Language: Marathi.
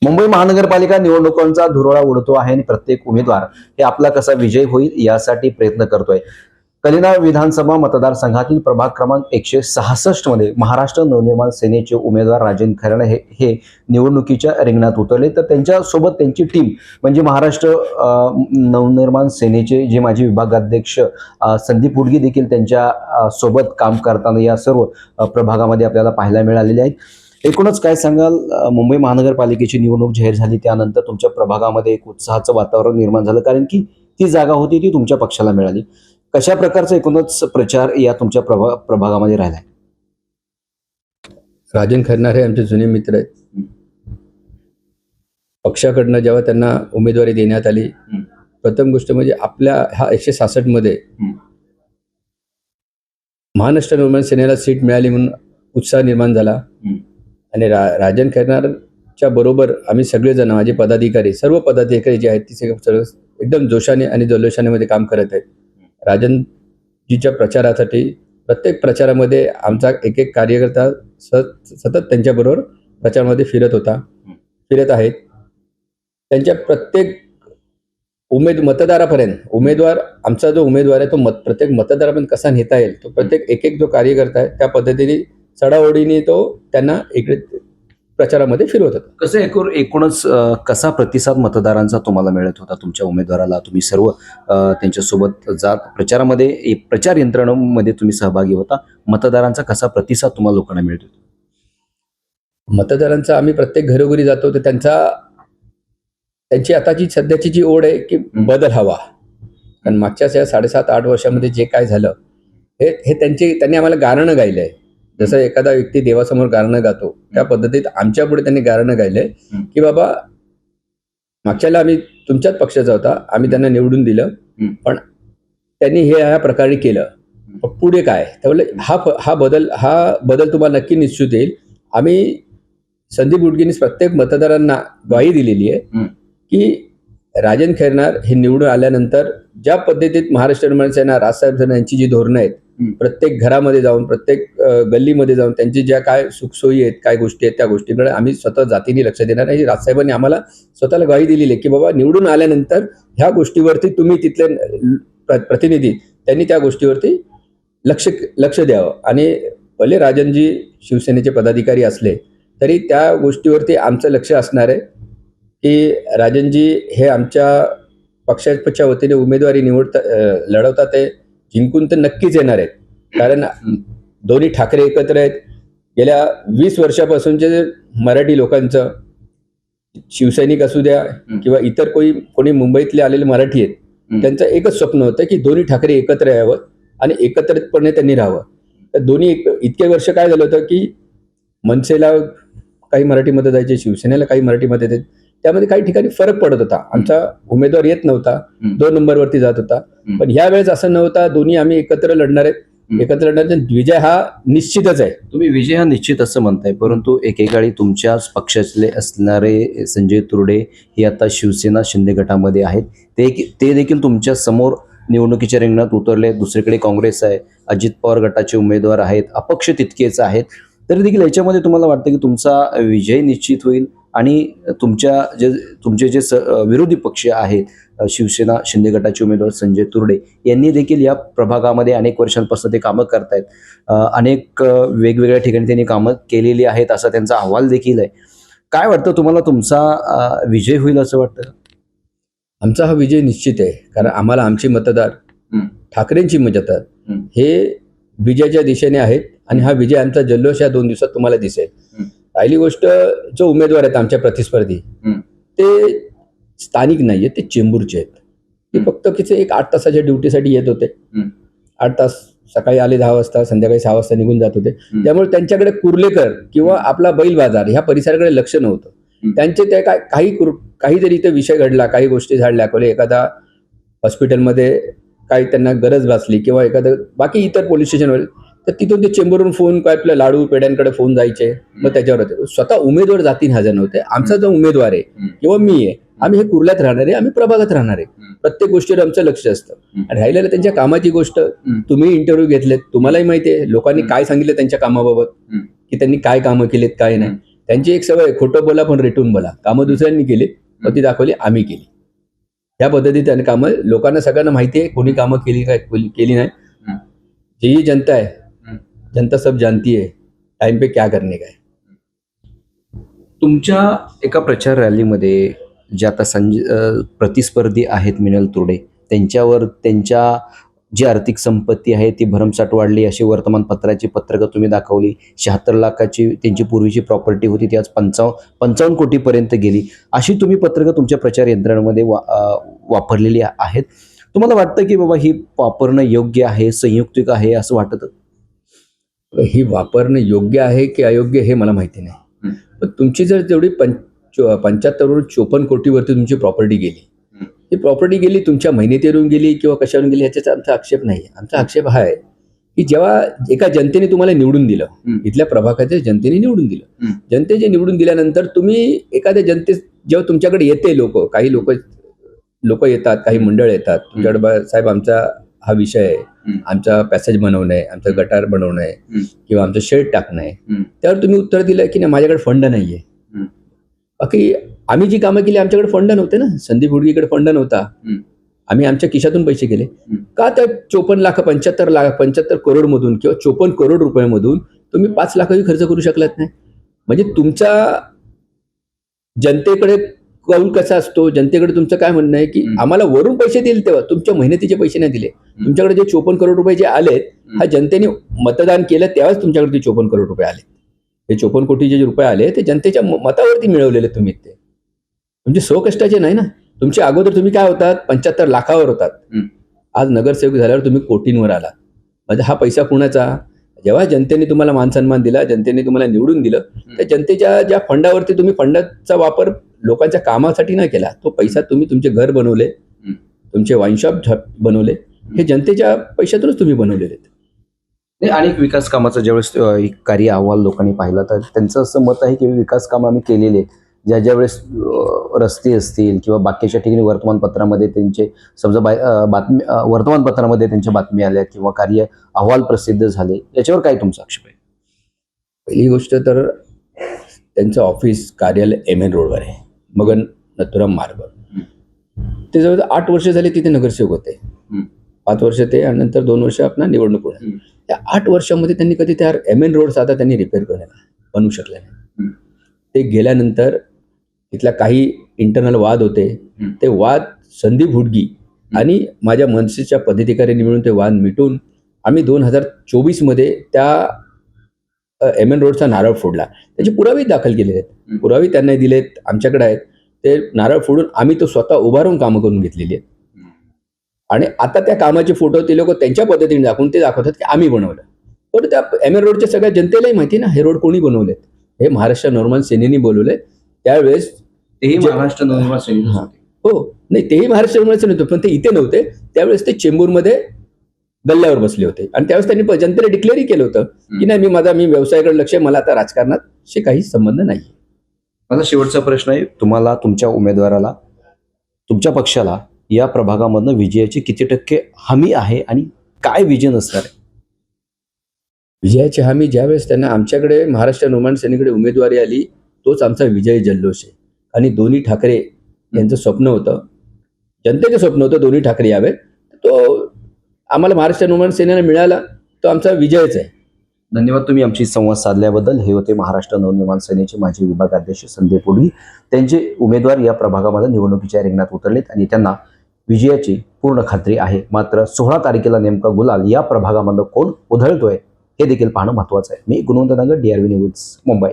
मुंबई महानगरपालिका निवडणुकांचा धुरोळा उडतो आहे आणि प्रत्येक उमेदवार हे आपला कसा विजय होईल यासाठी प्रयत्न करतोय. कलिना विधानसभा मतदारसंघातील प्रभाग क्रमांक 166 मध्ये महाराष्ट्र नवनिर्माण सेनेचे उमेदवार राजन खैरनार हे निवडणुकीच्या रिंगणात उतरले. तर त्यांच्यासोबत त्यांची टीम म्हणजे महाराष्ट्र नवनिर्माण सेनेचे जे माजी विभागाध्यक्ष संदीप उडगी देखील त्यांच्या सोबत काम करताना या सर्व प्रभागामध्ये आपल्याला पाहायला मिळालेले आहेत. एकूणच काय सांगाल, मुंबई महानगरपालिकेची निवडणूक जाहीर झाली त्यानंतर तुमच्या प्रभागामध्ये एक उत्साहाचं वातावरण निर्माण झालं, कारण की ती जागा होती ती तुमच्या पक्षाला मिळाली. कशा प्रकारचा एकूणच प्रचार या तुमच्या प्रभागामध्ये राहिलाय? राजन खैरनार हे आमचे जुने मित्र आहेत. पक्षाकडनं जेव्हा त्यांना उमेदवारी देण्यात आली, प्रथम गोष्ट म्हणजे आपल्या हा 166 मध्ये महाराष्ट्र नवनिर्माण सेनेला सीट मिळाली म्हणून उत्साह निर्माण झाला. आणि राजन खैरनारच्या बरोबर आम्ही सगळेजण, माझे पदाधिकारी, सर्व पदाधिकारी जे आहेत ते सर्व एकदम जोशाने आणि जल्लोषाने मध्ये काम करत आहेत. राजनजीच्या प्रचारासाठी प्रत्येक प्रचारामध्ये आमचा एक एक कार्यकर्ता सतत त्यांच्याबरोबर प्रचारामध्ये फिरत आहेत. त्यांच्या प्रत्येक मतदारापर्यंत आमचा जो उमेदवार आहे तो प्रत्येक मतदारापर्यंत कसा नेता येईल, तो प्रत्येक एक जो कार्यकर्ता आहे त्या पद्धतीने चढाओढीने तो त्यांना इकडे प्रचारामध्ये फिरवत होता. कसं एकूणच कसा प्रतिसाद मतदारांचा तुम्हाला मिळत होता तुमच्या उमेदवाराला? तुम्ही सर्व त्यांच्यासोबत जात प्रचारामध्ये, प्रचार यंत्रणेमध्ये तुम्ही सहभागी होता. मतदारांचा कसा प्रतिसाद तुम्हाला लोकांना मिळत होता? मतदारांचा आम्ही प्रत्येक घरोघरी जातो तर त्यांची आताची सध्याची जी ओढ आहे की बदल हवा. कारण मागच्या 7.5-8 वर्षामध्ये जे काय झालं हे त्यांनी आम्हाला गाणं गायलंय. जसं एखादा व्यक्ती देवासमोर गाणं गातो त्या पद्धतीत आमच्या पुढे त्यांनी गाणं गायलंय की बाबा मागच्याला आम्ही तुमच्याच पक्षाचा होता, आम्ही त्यांना निवडून दिलं, पण त्यांनी हे ह्या प्रकारे केलं, पुढे काय? त्यामुळे हा बदल तुम्हाला नक्की निश्चित येईल. आम्ही संदीप उडगींनी प्रत्येक मतदारांना ग्वाही दिलेली आहे की राजन खैरनार हे निवडून आल्यानंतर ज्या पद्धतीत महाराष्ट्र नवनिर्माण सेना, राजसाहेब यांची जी धोरणं आहेत, प्रत्येक घरामध्ये जाऊन, प्रत्येक गल्लीमध्ये जाऊन त्यांची ज्या काय सुखसोयी आहेत, काय गोष्टी आहेत, त्या गोष्टींकडे आम्ही स्वतः जातीने लक्ष देणार आहे. राजसाहेबांनी आम्हाला स्वतःला ग्वाही दिलेली आहे की बाबा निवडून आल्यानंतर ह्या गोष्टीवरती तुम्ही तिथले प्रतिनिधी त्यांनी त्या गोष्टीवरती लक्ष द्यावं. आणि भले राजनजी शिवसेनेचे पदाधिकारी असले तरी त्या गोष्टीवरती आमचं लक्ष असणार आहे की राजनजी हे आमच्या पक्षाच्या वतीने उमेदवारी लढवतात, ते जिंकून तर नक्कीच येणार आहेत. कारण दोन्ही ठाकरे एकत्र आहेत. गेल्या 20 वर्षापासूनचे मराठी लोकांचं, शिवसैनिक असू द्या किंवा इतर कोणी मुंबईतले आलेले मराठी आहेत, त्यांचं एकच स्वप्न होतं की दोन्ही ठाकरे एकत्र यावं आणि एकत्रितपणे त्यांनी राहावं. तर दोन्ही इतके वर्ष काय झालं होतं की मनसेला काही मराठी मतं जायचे, शिवसेनेला काही मराठी मतं येतात, त्यामध्ये काही ठिकाणी फरक पडत होता. आमचा उमेदवार येत नव्हता, 2 नंबरवरती जात होता. पण ह्या वेळेस असं नव्हता, दोन्ही आम्ही एकत्र लढणार आहेत. विजय हा निश्चितच आहे. तुम्ही विजय हा निश्चित असं म्हणताय, परंतु एकेकाळी तुमच्याच पक्षातले असणारे संजय तुरडे हे आता शिवसेना शिंदे गटामध्ये आहेत. ते देखील तुमच्या समोर निवडणुकीच्या रिंगणात उतरले. दुसरीकडे काँग्रेस आहे, अजित पवार गटाचे उमेदवार आहेत, अपक्ष तितकेच आहेत. तरी देखील याच्यामध्ये तुम्हाला वाटतं की तुमचा विजय निश्चित होईल आणि तुमचे जे विरोधी पक्ष आहेत, शिवसेना शिंदे गटाचे उमेदवार संजय तुरडे यांनी देखील या प्रभागामध्ये अनेक वर्षांपासून ते कामं करतायत. अनेक वेगवेगळ्या ठिकाणी त्यांनी कामं केलेली आहेत असा त्यांचा अहवाल देखील आहे. काय वाटतं तुम्हाला, तुमचा विजय होईल असं वाटतं? आमचा हा विजय निश्चित आहे. कारण आम्हाला आमचे मतदार, ठाकरेंची मतदार हे विजयाच्या दिशेने आहेत आणि हा विजय आमचा जल्लोष या 2 दिवसात तुम्हाला दिसेल. पहिली गोष्ट, जो उमेदवार आहेत आमच्या प्रतिस्पर्धी ते स्थानिक नाहीये, ते चेंबूरचे आहेत. ते फक्त एक 8 तासाच्या ड्युटीसाठी येत होते. 8 तास सकाळी आले 10 वाजता, संध्याकाळी 6 वाजता निघून जात होते. त्यामुळे त्यांच्याकडे कुर्लेकर किंवा आपला बैल बाजार ह्या परिसराकडे लक्ष नव्हतं. त्यांचे ते काहीतरी इथे विषय घडला, काही गोष्टी झाडल्या, एखादा हॉस्पिटलमध्ये काही त्यांना गरज भासली किंवा एखादं बाकी इतर पोलीस स्टेशनवर, तर तिथून ते चेंबूरवरून फोन, काय आपल्या लाडू पेड्यांकडे फोन जायचे. मग त्याच्यावर होते. स्वतः उमेदवार जातीने हजर नव्हते. आमचा जो उमेदवार आहे किंवा मी आहे, आम्ही हे कुर्ल्यात राहणार आहे, आम्ही प्रभागात राहणार आहे. प्रत्येक गोष्टीवर आमचं लक्ष असतं. आणि राहिलेलं त्यांच्या कामाची गोष्ट, तुम्ही इंटरव्ह्यू घेतलेत, तुम्हालाही माहिती आहे लोकांनी काय सांगितलं त्यांच्या कामाबाबत, की त्यांनी काय कामं केलेत काय नाही. त्यांची एक सवय, खोटं बोला पण रेटून बोला. कामं दुसऱ्यांनी केली पण ती दाखवली आम्ही केली. त्या पद्धतीने त्यांनी कामं, लोकांना सगळ्यांना माहिती आहे कोणी कामं केली काय केली नाही. जी जनता है, जनता सब जानती है टाइम पे क्या करने का है. तुमच्या एका प्रचार रॅलीमध्ये जे आता प्रतिस्पर्धी आहेत मिनल तुर्डे, त्यांच्यावर त्यांच्या जी आर्थिक संपत्ती आहे ती भरमसाठ वाढली अशी वर्तमानपत्राची पत्रकं तुम्ही दाखवली. 76 लाखाची त्यांची पूर्वीची प्रॉपर्टी होती ती आज 55 कोटीपर्यंत गेली. अशी तुम्ही पत्रकं तुमच्या प्रचार यंत्रणामध्ये वापरलेली आहेत. तुम्हाला वाटतं की बाबा ही वापरणं योग्य आहे, संयुक्तिक आहे असं वाटतं? ही वापरणं योग्य आहे की अयोग्य हे मला माहिती नाही. पण तुमची जर जेवढी 75 वरून 54 कोटीवरती तुमची प्रॉपर्टी गेली, ही प्रॉपर्टी गेली तुमच्या मेहनतीवरून गेली किंवा कशावरून गेली ह्याच्याचा आमचा आक्षेप नाही. आमचा आक्षेप हा आहे की जेव्हा एका जनतेने तुम्हाला निवडून दिलं, इथल्या प्रभागाच्या जनतेने निवडून दिलं, जनतेचे निवडून दिल्यानंतर तुम्ही एखाद्या जेव्हा तुमच्याकडे येते काही लोक येतात, काही मंडळ येतात तुमच्याकडे, साहेब आमचा हा विषय आहे, आमचा पॅसेज बनवणं आहे, आमचं गटार बनवणं आहे किंवा आमचं शेड टाकणं आहे, त्यावर तुम्ही उत्तर दिलं की नाही माझ्याकडे फंड नाहीये. बाकी आम्ही जी कामं केली आमच्याकडे फंड नव्हते ना, संदीप हुडगेकडे फंड नव्हता, आम्ही आमच्या खिशातून पैसे केले. का त्या 75 करोड मधून किंवा 54 करोड रुपयामधून तुम्ही 5 लाखही खर्च करू शकलात नाही? म्हणजे तुमच्या जनतेकडे कौल कसा असतो, जनतेकडे तुमचं काय म्हणणं आहे की आम्हाला वरून पैसे दिले तेव्हा तुमच्या मेहनतीचे पैसे नाही दिले. तुमच्याकडे जे 54 करोड रुपये जे आलेत, हा जनतेने मतदान केलं तेव्हाच तुमच्याकडे ते 54 करोड रुपये आले. हे 54 कोटी जे रुपये आले ते जनतेच्या मतावरती मिळवलेले तुम्ही, ते तुमचे स्वकष्टाचे नाही ना. तुमच्या अगोदर तुम्ही काय होतात, 75 लाखावर होतात. आज नगरसेवक झाल्यावर तुम्ही कोटींवर आलात. म्हणजे हा पैसा कुणाचा? जेव्हा जनतेने तुम्हाला मानसन्मान दिला, जनतेने तुम्हाला निवडून दिलं, त्या जनतेच्या ज्या फंडावरती तुम्ही फंडाचा वापर लोकांच्या कामासाठी न केला, तो पैसा तुम्ही तुमचे घर बनवले, तुमचे वाईन शॉप बनवले, हे जनतेच्या पैशातूनच तुम्ही बनवलेले. अनेक विकास कामाचा ज्यावेळेस कार्य अहवाल लोकांनी पाहिला तर त्यांचं असं मत आहे की विकास कामं आम्ही केलेले, ज्या वेळेस रस्ते असतील किंवा बाकीच्या ठिकाणी वर्तमानपत्रामध्ये त्यांचे समजा वर्तमानपत्रामध्ये त्यांच्या बातमी आल्या किंवा कार्य अहवाल प्रसिद्ध झाले, याच्यावर काय तुमचा आक्षेप आहे? पहिली गोष्ट तर त्यांचं ऑफिस कार्यालय MN रोडवर आहे, मगन नथुराम मार्ग. ते जवळ 8 वर्ष झाले तिथे नगरसेवक होते. 5 वर्ष ते आणि नंतर 2 वर्ष आपला निवडणूक होणार. त्या 8 वर्षामध्ये त्यांनी कधी त्या MN रोड साधा त्यांनी रिपेअर बनवू शकले नाही. ते गेल्यानंतर तिथल्या काही इंटरनल वाद होते, ते वाद संदीप हुडगी आणि माझ्या मनसेच्या पदाधिकाऱ्यांनी मिळून ते वाद मिटून आम्ही 2024 मध्ये त्या MN रोडचा नारळ फोडला. त्याचे पुरावे दाखल केलेले आहेत, पुरावे त्यांना दिलेत, आमच्याकडे आहेत. ते नारळ फोडून आम्ही तो स्वतः उभारून कामं करून घेतलेली आहेत. आणि आता त्या कामाचे फोटो ते लोक त्यांच्या पद्धतीने दाखवून ते दाखवतात की आम्ही बनवलं. पण त्या MN रोडच्या सगळ्या जनतेलाही माहिती ना हे रोड कोणी बनवलेत. हे महाराष्ट्र नवनिर्माण सेनेने बोलवले. त्यावेळेस तेही महाराष्ट्र नवनिर्माण सेनेचे होते. हो, नाही तेही महाराष्ट्र नवनिर्माण सेनेचे होते, पण ते इथे नव्हते. त्यावेळेस ते चेंबूरमध्ये गल्ल्यावर बसले होते आणि त्यावेळेस त्यांनी जनतेला डिक्लेअरही केलं होतं की नाही मी व्यवसायाकडे लक्ष आहे, मला आता राजकारणाशी काही संबंध नाही. माझा शेवटचा प्रश्न आहे, तुम्हाला तुमच्या उमेदवाराला, तुमच्या पक्षाला या प्रभागामधनं विजयाची किती टक्के हमी आहे आणि काय विजन असणार आहे? विजयाची हमी ज्यावेळेस त्यांना आमच्याकडे महाराष्ट्र नवनिर्माण सेनेकडे उमेदवारी आली, तोच आमचा विजय जल्लोष आहे. आणि दोन्ही ठाकरे यांचं स्वप्न होतं, जनतेचं स्वप्न होतं दोन्ही ठाकरे यावेत. तो आम्हाला महाराष्ट्र नवनिर्माण सेनेला मिळाला, तो आमचा विजयच आहे. धन्यवाद तुम्ही आमची संवाद साधल्याबद्दल. हे होते महाराष्ट्र नवनिर्माण सेनेचे माजी विभागाध्यक्ष संदीप हुडगी. त्यांचे उमेदवार या प्रभागामध्ये निवडणुकीच्या रिंगणात उतरलेत आणि त्यांना विजयाची पूर्ण खात्री आहे. मात्र 16 तारखेला नेमका गुलाल या प्रभागामध्ये कोण उधळतोय हे देखील पाहणं महत्त्वाचं आहे. मी गुणवंत दांगड, DRV न्यूज, मुंबई.